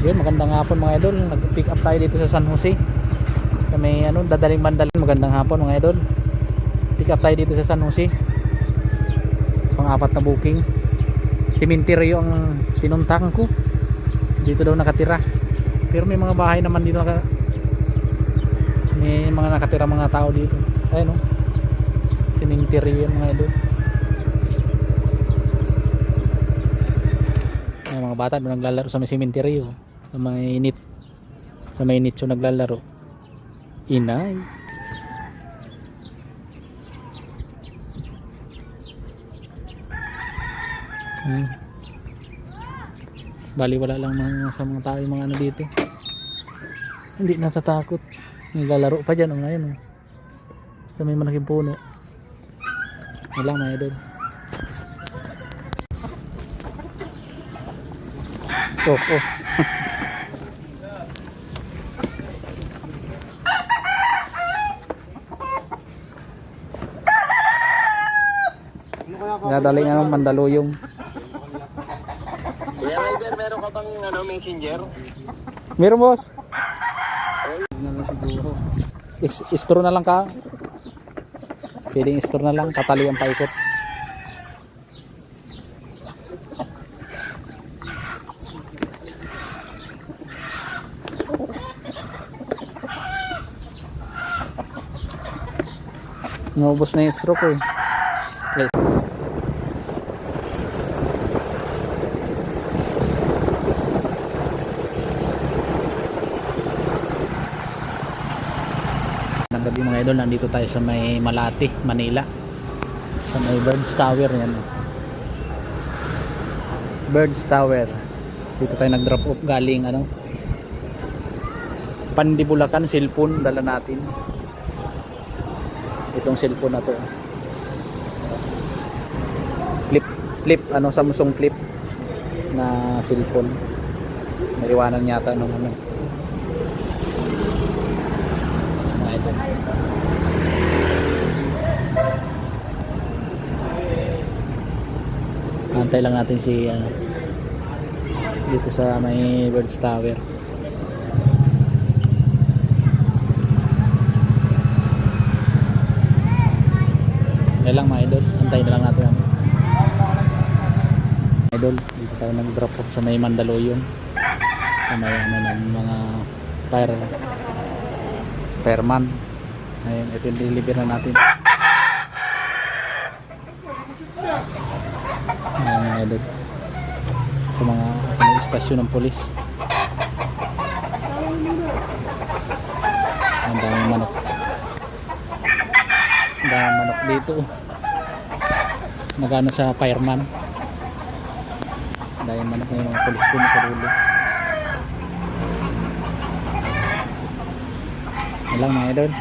Yun, magandang hapon mga idol. Nag-pick up tayo dito sa San Jose. Sa may dadaling Mandaluyong. Magandang hapon mga idol. Pick up tayo dito sa San Jose. Pang-apat na booking. Cementerio ang pinuntahan ko. Dito daw nakatira. Pero may mga bahay naman dito may mga nakatira mga tao dito. Ayun oh. Cementerio yan mga idol. Ay, mga bata doon naglalaro sa may cementerio. Sa may nitso naglalaro. Inay. Bali wala lang sa mga tao yung mga ano dito. Hindi natatakot. Naglalaro pa dyan ngayon. Sa may malaking puno. Wala mga idol. Oh. Nadaling Mandaluyong. Kuya Rider, meron ka bang messenger? Meron boss. Istro na lang ka. Pwedeng istro na lang, tatali ang paikot. Naubos na yung istro ko eh. Okay. Gabi mga idol, nandito tayo sa may Malate, Manila, sa may Birds Tower yan. Birds Tower. Dito tayo nag drop off galing Pandibulacan. Cellphone dala natin. Itong cellphone na to, flip Samsung flip na cellphone. Naiwanan yata nung antay lang natin si dito sa may Birds Tower. Kaya lang mga idol, antay na lang natin idol. Dito tayo nag drop off sa may Mandaluyong, sa may ng mga fireman. Ayun, ito yung deliver na natin. Ayun mga idol, sa mga istasyon ng polis. Ang daming manok. Ang daming manok dito. Magano sa fireman. Ang daming manok na yung mga polis ko sa dulo. Yan lang mga idol.